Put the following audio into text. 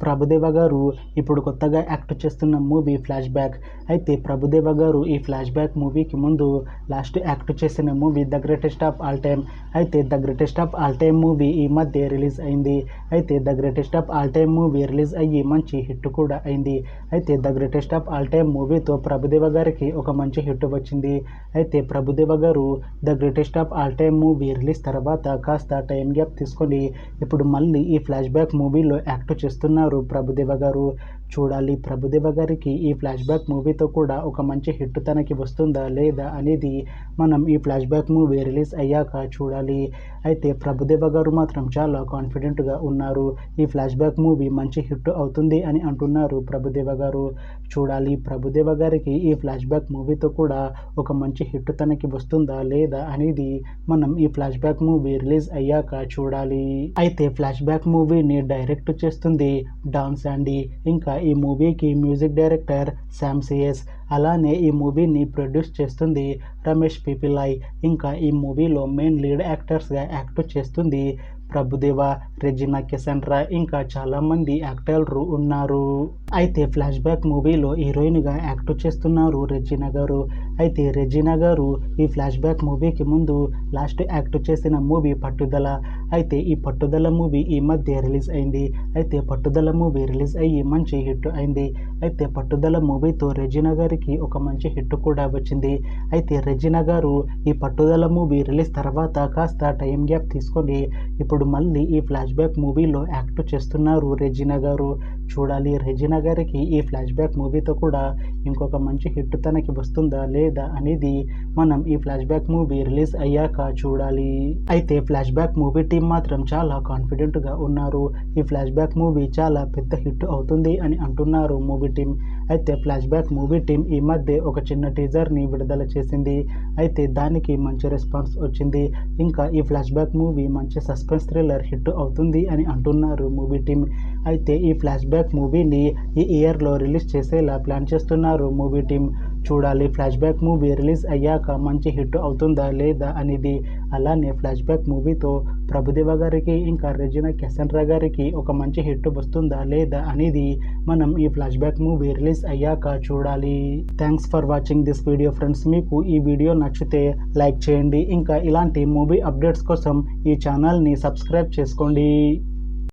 ప్రభుదేవ గారు ఇప్పుడు కొత్తగా యాక్ట్ చేస్తున్న మూవీ ఫ్లాష్ బ్యాక్. అయితే ప్రభుదేవ గారు ఈ ఫ్లాష్ బ్యాక్ మూవీకి ముందు లాస్ట్ యాక్ట్ చేసిన movie the greatest of all time. అయితే the greatest of all time movie ఈ మధ్య రిలీజ్ అయింది. అయితే the greatest of all time movie release అయ్యి మంచి హిట్ కూడా అయింది. అయితే the greatest of all time మూవీతో ప్రభుదేవ గారికి ఒక మంచి హిట్ వచ్చింది. అయితే ప్రభుదేవ గారు the greatest of all time movie release తర్వాత కాస్త టైం గ్యాప్ తీసుకొని ఇప్పుడు మళ్ళీ ఈ ఫ్లాష్ బ్యాక్ మూవీలో యాక్ట్ చేస్తున్నారు ప్రభుదేవ గారు. చూడాలి ప్రభుదేవ గారికి ఈ ఫ్లాష్ బ్యాక్ మూవీతో కూడా ఒక మంచి హిట్ తనకి వస్తుందా లేదా అనేది మనం ఈ ఫ్లాష్ బ్యాక్ మూవీ రిలీజ్ అయ్యాక చూడాలి. అయితే ప్రభుదేవ గారు మాత్రం చాలా కాన్ఫిడెంట్గా ఉన్నారు. ఈ ఫ్లాష్ బ్యాక్ మూవీ మంచి హిట్ అవుతుంది అని అంటున్నారు ప్రభుదేవ గారు. చూడాలి ప్రభుదేవ గారికి ఈ ఫ్లాష్ బ్యాక్ మూవీతో కూడా ఒక మంచి హిట్ తనకి వస్తుందా లేదా అనేది మనం ఈ ఫ్లాష్ బ్యాక్ మూవీ రిలీజ్ అయ్యాక చూడాలి. అయితే ఫ్లాష్ బ్యాక్ మూవీని డైరెక్ట్ చేస్తుంది డాన్ శాండీ. ఇంకా ఈ మూవీకి మ్యూజిక్ డైరెక్టర్ శామ్ సిఎస్. అలానే ఈ మూవీని ప్రొడ్యూస్ చేస్తుంది రమేష్ పిపిలై. ఇంకా ఈ మూవీలో మెయిన్ లీడ్ యాక్టర్స్గా యాక్ట్ చేస్తుంది ప్రభుదేవ, రెజినా కెసెండ్రా, ఇంకా చాలామంది యాక్టర్లు ఉన్నారు. అయితే ఫ్లాష్ బ్యాక్ మూవీలో హీరోయిన్గా యాక్ట్ చేస్తున్నారు రెజినా గారు. అయితే రెజినా గారు ఈ ఫ్లాష్ బ్యాక్ మూవీకి ముందు లాస్ట్ యాక్ట్ చేసిన మూవీ పట్టుదల. అయితే ఈ పట్టుదల మూవీ ఈ మధ్య రిలీజ్ అయింది. అయితే పట్టుదల మూవీ రిలీజ్ అయ్యి మంచి హిట్ అయింది. అయితే పట్టుదల మూవీతో రెజినా గారికి ఒక మంచి హిట్ కూడా వచ్చింది. అయితే రెజినా గారు ఈ పట్టుదల మూవీ రిలీజ్ తర్వాత కాస్త టైం గ్యాప్ తీసుకొని ఇప్పుడు మళ్ళీ ఈ ఫ్లాష్ బ్యాక్ మూవీలో యాక్ట్ చేస్తున్నారు రెజినా గారు. చూడాలి రెజినా గారికి ఈ ఫ్లాష్ బ్యాక్ మూవీతో కూడా ఇంకొక మంచి హిట్ తనకి వస్తుందా లేదా అనేది మనం ఈ ఫ్లాష్ బ్యాక్ మూవీ రిలీజ్ అయ్యాక చూడాలి. అయితే ఫ్లాష్ బ్యాక్ మూవీ టీం మాత్రం చాలా కాన్ఫిడెంట్గా ఉన్నారు. ఈ ఫ్లాష్ బ్యాక్ మూవీ చాలా పెద్ద హిట్ అవుతుంది అని అంటున్నారు మూవీ టీం. అయితే ఫ్లాష్ బ్యాక్ మూవీ టీం ఈ మధ్య ఒక చిన్న టీజర్ని విడుదల చేసింది. అయితే దానికి మంచి రెస్పాన్స్ వచ్చింది. ఇంకా ఈ ఫ్లాష్ బ్యాక్ మూవీ మంచి సస్పెన్స్ థ్రిల్లర్ హిట్ అవుతుంది అని అంటున్నారు మూవీ టీం. అయితే ఈ ఫ్లాష్ బ్యాక్ మూవీని ఈ ఇయర్లో రిలీజ్ చేసేలా ప్లాన్ చేస్తున్నారు మూవీ టీం. చూడాలి ఫ్లాష్ బ్యాక్ మూవీ రిలీజ్ అయ్యాక మంచి హిట్ అవుతుందా లేదా అనేది. అలానే ఫ్లాష్ బ్యాక్ మూవీతో ప్రభుదేవ గారికి ఇంకా రెజినా కెసెండ్రా గారికి ఒక మంచి హిట్ వస్తుందా లేదా అనేది మనం ఈ ఫ్లాష్ బ్యాక్ మూవీ రిలీజ్ అయ్యాక చూడాలి. Thanks for watching this video friends. మీకు ఈ వీడియో నచ్చితే లైక్ చేయండి. ఇంకా ఇలాంటి మూవీ అప్డేట్స్ కోసం ఈ ఛానల్ని సబ్స్క్రైబ్ చేసుకోండి.